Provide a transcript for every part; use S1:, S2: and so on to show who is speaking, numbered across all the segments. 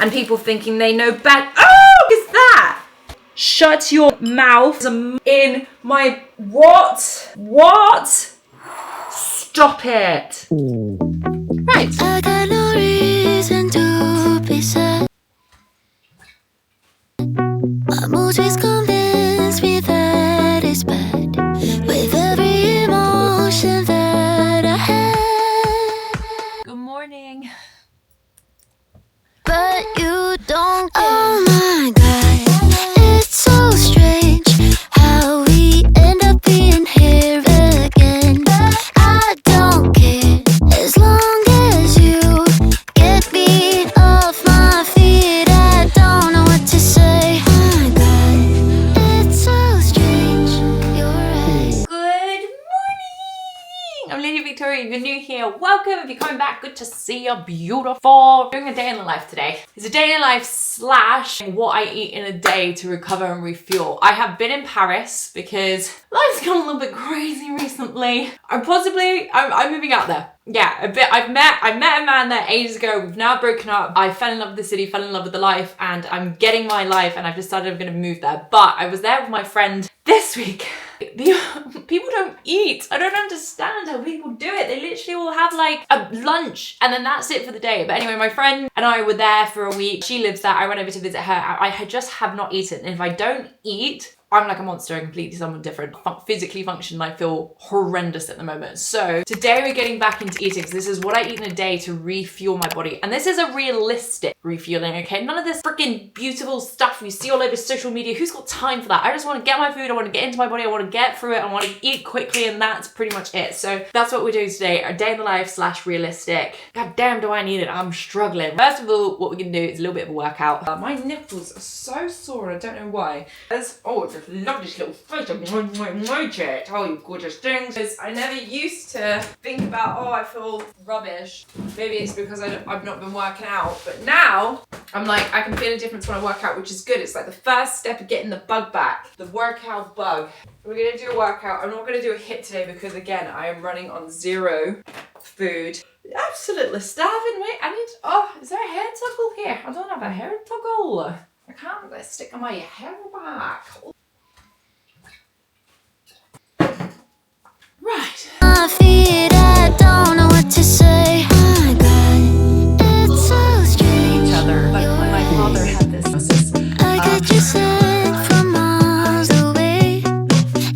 S1: and people thinking they know better. Oh, what is that? Shut your mouth in my... What? What? Stop it. Right.
S2: I got no reason to be sad. My mood is convinced me that it's bad. With every emotion that I had.
S1: Good morning.
S2: But you don't care. Oh my god, it's so strange how we end up being here again. I don't care as long as you get me off my feet. I don't know what to say. Oh my god, it's so strange. You're right.
S1: Good morning. I'm Lady Victoria. If you're new here, welcome. If you're coming back, good to see you. Beautiful. Doing a day in the life today. It's a day in the life slash what I eat in a day to recover and refuel. I have been in Paris because life's gone a little bit crazy recently. I'm moving out there. Yeah, a bit. I met a man there ages ago. We've now broken up. I fell in love with the city, fell in love with the life, and I'm getting my life, and I've decided I'm going to move there. But I was there with my friend this week. People don't eat. I don't understand how people do it. They literally will have like a lunch and then that's it for the day. But anyway, my friend and I were there for a week. She lives there. I went over to visit her. I just have not eaten. And if I don't eat, I'm like a monster and completely someone different. Physically function, I feel horrendous at the moment. So today we're getting back into eating. So this is what I eat in a day to refuel my body. And this is a realistic refueling, okay? None of this freaking beautiful stuff you see all over social media. Who's got time for that? I just want to get my food. I want to get into my body. I want to get through it. I want to eat quickly, and that's pretty much it. So that's what we're doing today. A day in the life slash realistic. God damn, do I need it? I'm struggling. First of all, what we're going to do is a little bit of a workout. My nipples are so sore. I don't know why. Love this little face of my chest. Oh, you gorgeous things. I never used to think about, oh, I feel rubbish. Maybe it's because I've not been working out. But now, I'm like, I can feel a difference when I work out, which is good. It's like the first step of getting the bug back. The workout bug. We're going to do a workout. I'm not going to do a HIIT today because, again, I am running on zero food. Absolutely starving. Wait, is there a hair toggle here? I don't have a hair toggle. I can't stick my hair back. Right.
S2: My feet, I don't know what to say. Oh my god, it's so strange.
S1: Each other. Like when my father had this.
S2: I got you sent from miles away.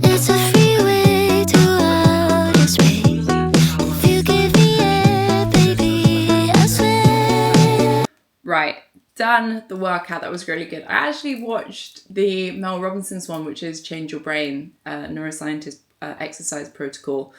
S2: It's a freeway to outer space. If you give me air, baby, I swear.
S1: Right. Done the workout. That was really good. I actually watched the Mel Robinson's one, which is Change Your Brain, neuroscientist exercise protocol.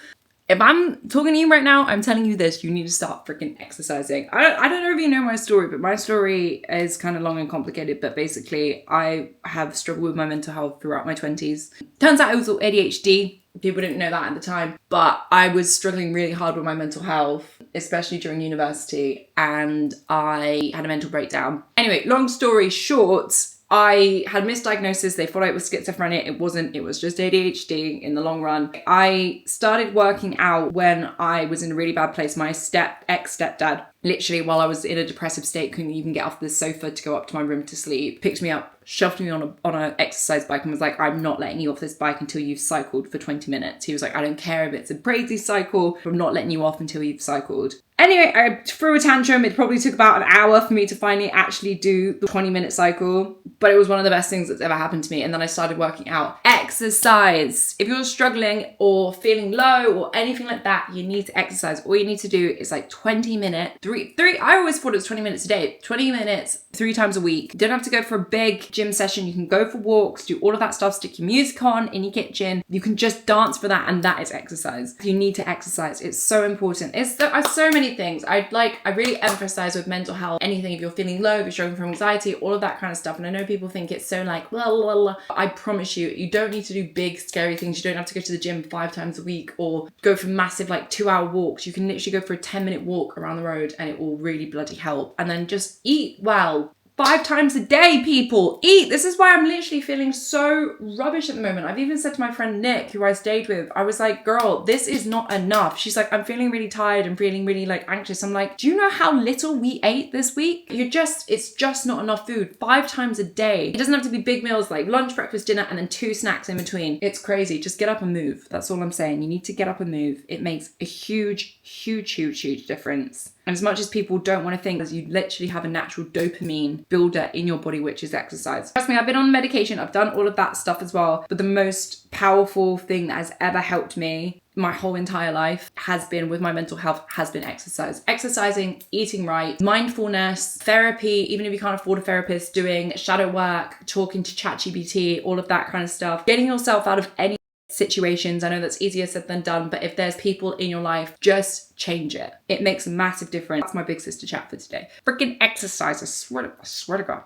S1: If I'm talking to you right now, I'm telling you this, you need to start freaking exercising. I don't know if you know my story, but my story is kind of long and complicated, but basically I have struggled with my mental health throughout my 20s. Turns out it was all ADHD. People didn't know that at the time, but I was struggling really hard with my mental health, especially during university, and I had a mental breakdown. Anyway, long story short, I had a misdiagnosis. They thought it was schizophrenia. It wasn't. It was just ADHD in the long run. I started working out when I was in a really bad place. My ex-stepdad, literally while I was in a depressive state, couldn't even get off the sofa to go up to my room to sleep, picked me up, shoved me on an exercise bike and was like, I'm not letting you off this bike until you've cycled for 20 minutes. He was like, I don't care if it's a crazy cycle, but I'm not letting you off until you've cycled. Anyway, I threw a tantrum. It probably took about an hour for me to finally actually do the 20-minute cycle, but it was one of the best things that's ever happened to me. And then I started working out. Exercise. If you're struggling or feeling low or anything like that, you need to exercise. All you need to do is like 20 minutes, I always thought it was 20 minutes a day, 20 minutes, 3 times a week. You don't have to go for a big gym session. You can go for walks, do all of that stuff, stick your music on in your kitchen. You can just dance for that, and that is exercise. You need to exercise. It's so important. It's so many things. I really emphasize with mental health, anything, if you're feeling low, if you're struggling from anxiety, all of that kind of stuff. And I know people think it's so like, blah, blah, blah. I promise you, you don't need to do big, scary things. You don't have to go to the gym 5 times a week or go for massive like 2-hour walks. You can literally go for a 10-minute walk around the road and it will really bloody help. And then just eat well.
S3: 5 times a day, people. Eat. This is why I'm literally feeling so rubbish at the moment. I've even said to my friend Nick, who I stayed with, I was like, girl, this is not enough. She's like, I'm feeling really tired and feeling really like anxious. I'm like, do you know how little we ate this week? It's just not enough food. 5 times a day. It doesn't have to be big meals like lunch, breakfast, dinner, and then 2 snacks in between. It's crazy. Just get up and move. That's all I'm saying. You need to get up and move. It makes a huge, huge, huge, huge difference. And as much as people don't want to think, as you literally have a natural dopamine builder in your body, which is exercise. Trust me, I've been on medication. I've done all of that stuff as well. But the most powerful thing that has ever helped me my whole entire life has been with my mental health, has been exercise. Exercising, eating right, mindfulness, therapy, even if you can't afford a therapist, doing shadow work, talking to ChatGPT, all of that kind of stuff. Getting yourself out of any situations. I know that's easier said than done, but if there's people in your life, just change it. It makes a massive difference. That's my big sister chat for today. Freaking exercise. I swear to God.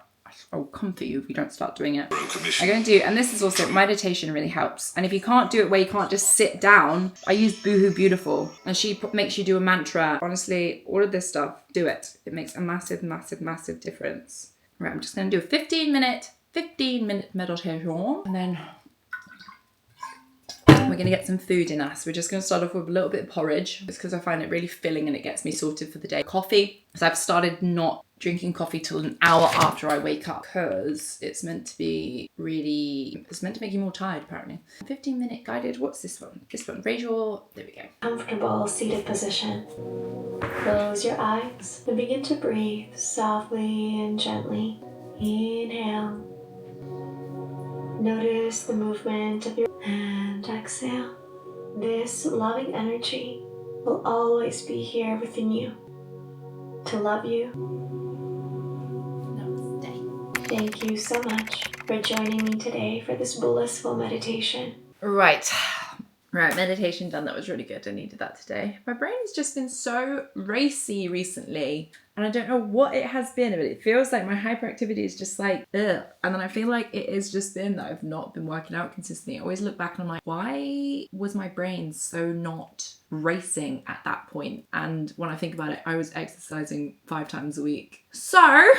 S3: I will come for you if you don't start doing it. I'm going to do, and this is also, meditation really helps. And if you can't do it where you can't just sit down, I use Boohoo Beautiful. And she makes you do a mantra. Honestly, all of this stuff, do it. It makes a massive, massive, massive difference. Right, I'm just going to do a 15 minute meditation. And then we're going to get some food in us. We're just going to start off with a little bit of porridge, just because I find it really filling and it gets me sorted for the day. Coffee, because I've started not drinking coffee till an hour after I wake up, because it's meant to be really, it's meant to make you more tired apparently. 15-minute guided, what's this one? This one, raise your, there we go.
S4: Comfortable seated position. Close your eyes and begin to breathe softly and gently. Inhale. Notice the movement of your and exhale. This loving energy will always be here within you to love you. Namaste. Thank you so much for joining me today for this blissful meditation.
S3: Right, meditation done. That was really good. I needed that today. My brain has just been so racy recently. And I don't know what it has been, but it feels like my hyperactivity is just like, ugh. And then I feel like it has just been that I've not been working out consistently. I always look back and I'm like, why was my brain so not racing at that point? And when I think about it, I was exercising 5 times a week. So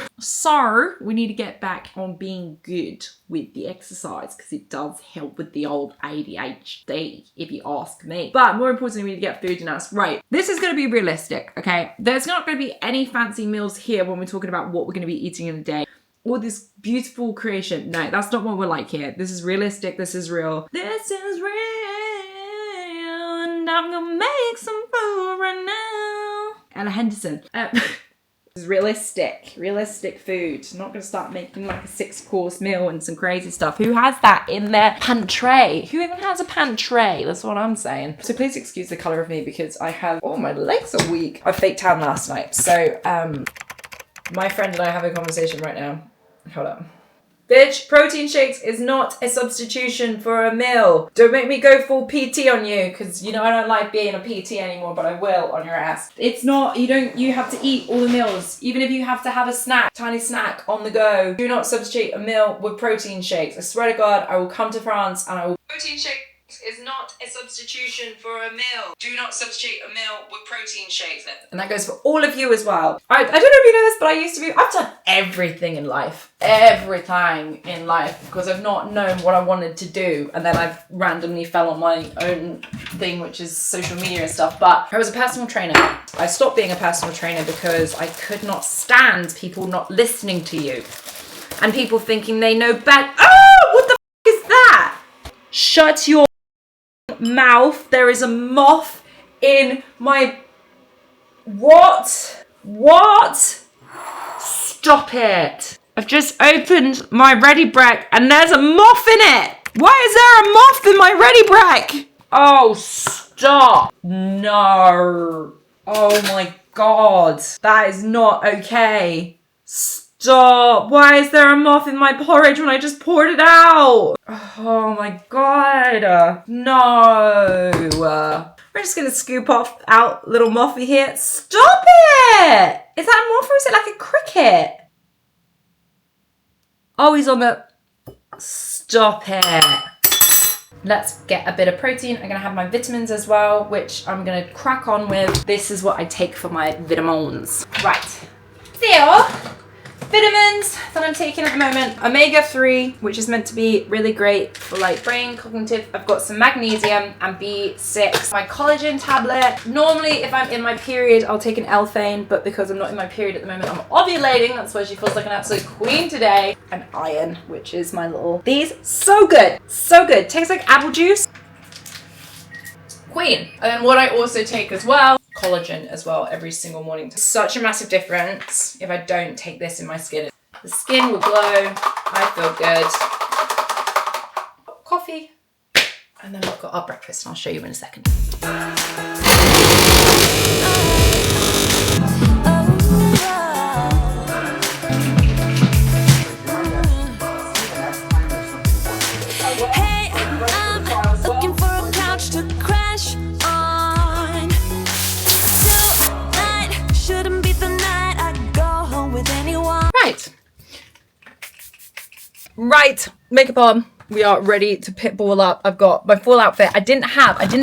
S3: we need to get back on being good with the exercise, because it does help with the old ADHD, if you ask me. But more importantly, we need to get food in us. Right, this is going to be realistic, okay? There's not going to be any fancy meals here when we're talking about what we're going to be eating in a day. All this beautiful creation. No, that's not what we're like here. This is realistic. This is real. This is real. And I'm going to make some food right now. Ella Henderson. This is realistic food. I'm not going to start making like a 6-course meal and some crazy stuff. Who has that in their pantry? Who even has a pantry? That's what I'm saying. So please excuse the colour of me, because I have, oh, my legs are weak. I faked tan last night. So my friend and I have a conversation right now. Hold up. Bitch, protein shakes is not a substitution for a meal. Don't make me go full PT on you, because you know I don't like being a PT anymore, but I will on your ass. It's not, you have to eat all the meals. Even if you have to have a snack, tiny snack on the go. Do not substitute a meal with protein shakes. I swear to God, I will come to France and I will... Protein shake is not a substitution for a meal. Do not substitute a meal with protein shakes. And that goes for all of you as well. I don't know if you know this, but I used to be, I've done everything in life. Everything in life. Because I've not known what I wanted to do. And then I've randomly fell on my own thing, which is social media and stuff. But I was a personal trainer. I stopped being a personal trainer because I could not stand people not listening to you. And people thinking they know better. Oh, what the f*** is that? Shut your mouth. There is a moth in my... What? Stop it. I've just opened my Ready Brek and there's a moth in it. Why is there a moth in my Ready Brek? Oh, stop. No. Oh my God. That is not okay. Stop. Why is there a moth in my porridge when I just poured it out? Oh my God. No. We're just going to scoop out little moffy here. Stop it. Is that a moth or is it like a cricket? Oh, he's on the... Stop it. Let's get a bit of protein. I'm going to have my vitamins as well, which I'm going to crack on with. This is what I take for my vitamins. Right. So... vitamins that I'm taking at the moment. Omega-3, which is meant to be really great for like brain, cognitive. I've got some magnesium and B6. My collagen tablet. Normally, if I'm in my period, I'll take an L-Thane, but because I'm not in my period at the moment, I'm ovulating. That's why she feels like an absolute queen today. And iron, which is my little... These, so good. So good. Tastes like apple juice. Queen. And then what I also take as well, collagen as well every single morning. Such a massive difference if I don't take this in my skin. The skin will glow. I feel good. Coffee. And then we've got our breakfast and I'll show you in a second. Right, makeup on. We are ready to pitbull up. I've got my full outfit. I didn't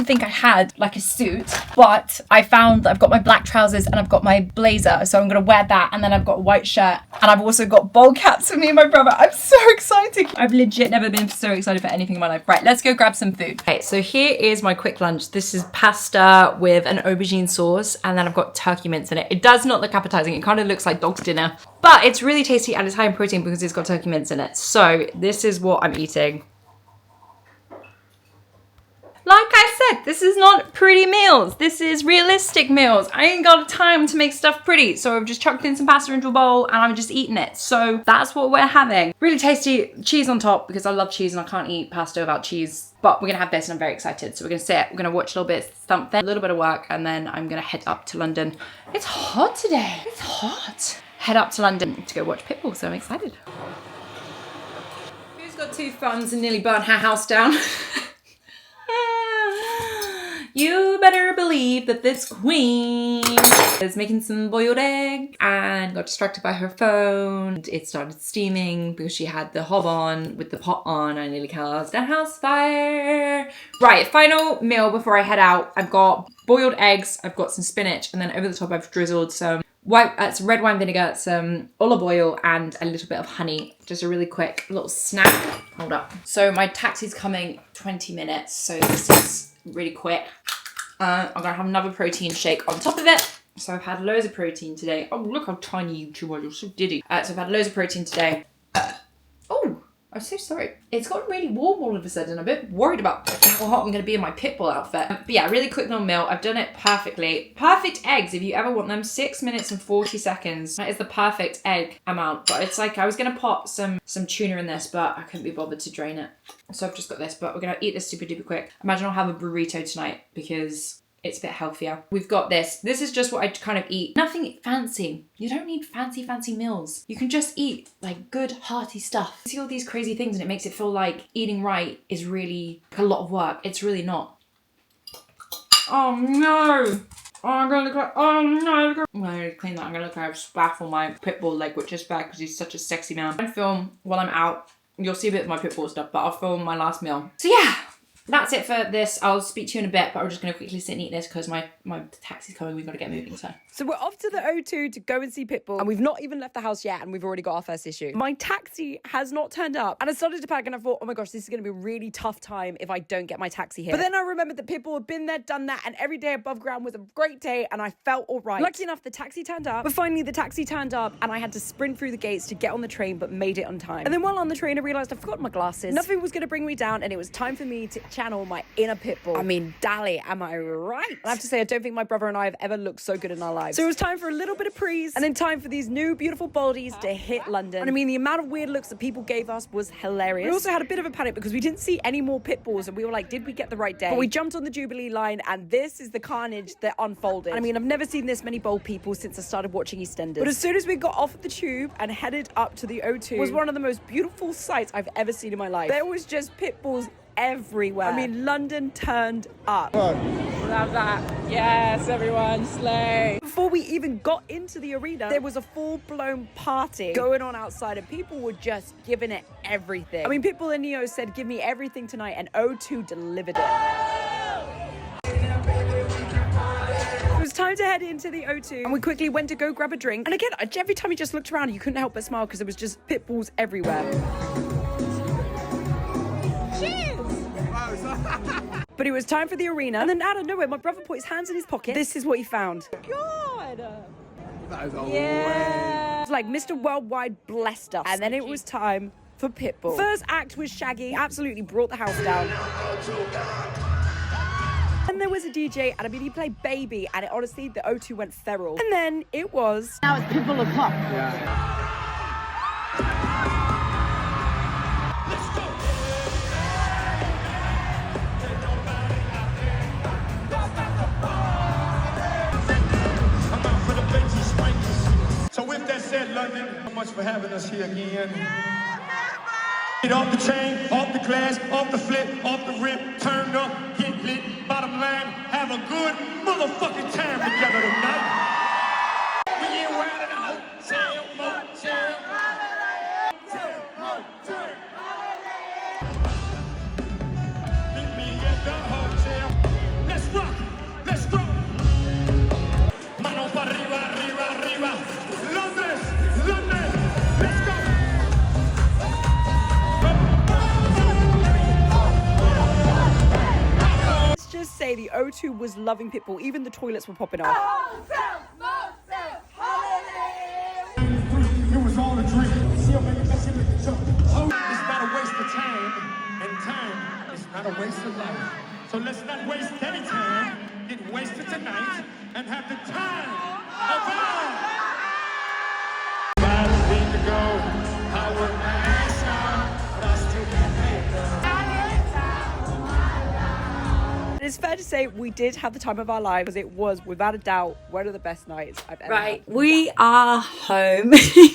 S3: think I had like a suit, but I found that I've got my black trousers and I've got my blazer. So I'm gonna wear that, and then I've got a white shirt, and I've also got bowl caps for me and my brother. I'm so excited. I've legit never been so excited for anything in my life. Right, let's go grab some food. Okay, so here is my quick lunch. This is pasta with an aubergine sauce, and then I've got turkey mince in it. It does not look appetizing. It kind of looks like dog's dinner, but it's really tasty and it's high in protein because it's got turkey mince in it. So this is what I'm eating. Like I said, this is not pretty meals. This is realistic meals. I ain't got time to make stuff pretty. So I've just chucked in some pasta into a bowl and I'm just eating it. So that's what we're having. Really tasty cheese on top because I love cheese and I can't eat pasta without cheese. But we're gonna have this and I'm very excited. So we're gonna sit, we're gonna watch a little bit of something, a little bit of work, and then I'm gonna head up to London. It's hot today, it's hot. Head up to London to go watch Pitbull, so I'm excited. Who's got two thumbs and nearly burnt her house down? You better believe that this queen is making some boiled egg and got distracted by her phone. It started steaming because she had the hob on with the pot on. I nearly caused a house fire. Right, final meal before I head out. I've got boiled eggs, I've got some spinach, and then over the top I've drizzled some some red wine vinegar, some olive oil, and a little bit of honey. Just a really quick little snack. Hold up. So my taxi's coming 20 minutes, so this is really quick. I'm gonna have another protein shake on top of it. So I've had loads of protein today. Oh, look how tiny you two are, you're so diddy. So I've had loads of protein today. Oh, I'm so sorry. It's gotten really warm all of a sudden. I'm a bit worried about how hot I'm gonna be in my Pitbull outfit. But yeah, really quick little meal. I've done it perfectly. Perfect eggs, if you ever want them. 6 minutes and 40 seconds. That is the perfect egg amount. But it's like, I was gonna pop some tuna in this, but I couldn't be bothered to drain it. So I've just got this, but we're gonna eat this super duper quick. Imagine I'll have a burrito tonight because it's a bit healthier. We've got this. This is just what I kind of eat. Nothing fancy. You don't need fancy meals. You can just eat like good hearty stuff. You see all these crazy things and it makes it feel like eating right is really a lot of work. It's really not. Oh no. Oh, I'm gonna look like, oh no. I'm gonna clean that. I'm gonna look like I've spaffled my Pitbull leg, which is bad because he's such a sexy man. I film while I'm out. You'll see a bit of my Pitbull stuff, but I'll film my last meal. So yeah. That's it for this. I'll speak to you in a bit, but I'm just going to quickly sit and eat this because my taxi's coming. We've got to get moving. So
S5: we're off to the O2 to go and see Pitbull, and we've not even left the house yet, and we've already got our first issue. My taxi has not turned up, and I started to panic, and I thought, oh my gosh, this is going to be a really tough time if I don't get my taxi here. But then I remembered that Pitbull had been there, done that, and every day above ground was a great day, and I felt all right. Lucky enough, the taxi turned up, but finally the taxi turned up, and I had to sprint through the gates to get on the train, but made it on time. And then while on the train, I realised I forgot my glasses. Nothing was going to bring me down, and it was time for me to channel my inner Pitbull. I mean, Dally, am I right? I have to say, I don't think my brother and I have ever looked so good in our lives. So it was time for a little bit of prees, and then time for these new beautiful boldies to hit London. And I mean, the amount of weird looks that people gave us was hilarious. We also had a bit of a panic because we didn't see any more Pitbulls, and we were like, did we get the right day? But we jumped on the Jubilee line, and this is the carnage that unfolded. I mean, I've never seen this many bold people since I started watching EastEnders. But as soon as we got off the tube and headed up to the O2, it was one of the most beautiful sights I've ever seen in my life. There was just Pitbulls everywhere. I mean, London turned up. Love that. Yes, everyone, slay. Before we even got into the arena, there was a full-blown party going on outside, and people were just giving it everything. I mean, Pitbull and Neo said, give me everything tonight, and O2 delivered it. It was time to head into the O2 and we quickly went to go grab a drink. And again, every time you just looked around, you couldn't help but smile because there was just pit bulls everywhere. But it was time for the arena, and then out of nowhere, my brother put his hands in his pocket. This is what he found. God! Yeah! It's like Mr. Worldwide blessed us. And then it was time for Pitbull. First act was Shaggy, absolutely brought the house down. And there was a DJ, and I mean, he played Baby, and it honestly, the O2 went feral. And then it was...
S6: Now it's Pitbull o'clock. Yeah.
S7: So with that said, London, so much for having us here again. Get off the chain, off the glass, off the flip, off the rip, turned up, get lit, bottom line, have a good motherfucking time together tonight. We ain't riding out, hotel, motel. Meet me at the hotel. Let's rock, let's go. Mano para arriba, arriba, arriba. London, London, let's go.
S5: Let's just say the O2 was loving Pitbull. Even the toilets were popping off.
S7: It was all a dream. See how many messing with the jump. It's not a waste of time, and time is not a waste of life. So let's not waste any time. Get wasted tonight and have the time of our lives. 5 feet to go. I work my ass off, but I still can't make
S5: It's fair to say we did have the time of our lives because it was, without a doubt, one of the best nights I've ever
S3: Right,
S5: had.
S3: we are home.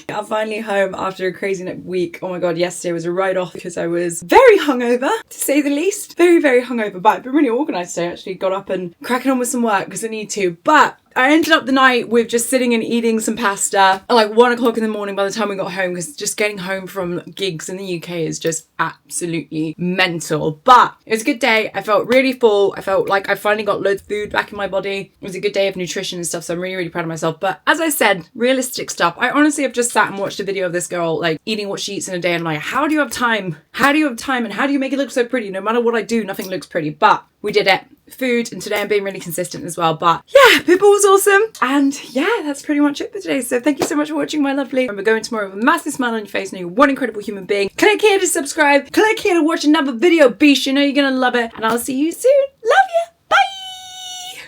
S3: I'm finally home after a crazy week. Oh my god, yesterday was a write-off because I was very hungover, to say the least. Very, very hungover, but I've been really organised today. I actually got up and cracking on with some work because I need to, but I ended up the night with just sitting and eating some pasta at like 1 o'clock in the morning by the time we got home, because just getting home from gigs in the UK is just absolutely mental. But it was a good day. I felt really full. I felt like I finally got loads of food back in my body. It was a good day of nutrition and stuff, so I'm really, really proud of myself. But as I said, realistic stuff. I honestly have just sat and watched a video of this girl like eating what she eats in a day, and I'm like, how do you have time? How do you have time, and how do you make it look so pretty? No matter what I do, nothing looks pretty. But we did it. Food, and today I'm being really consistent as well. But yeah, Pitbull was awesome. And yeah, that's pretty much it for today. So thank you so much for watching, my lovely. Remember, going tomorrow with a massive smile on your face. Know you're one incredible human being. Click here to subscribe. Click here to watch another video, beast. You know you're gonna love it. And I'll see you soon.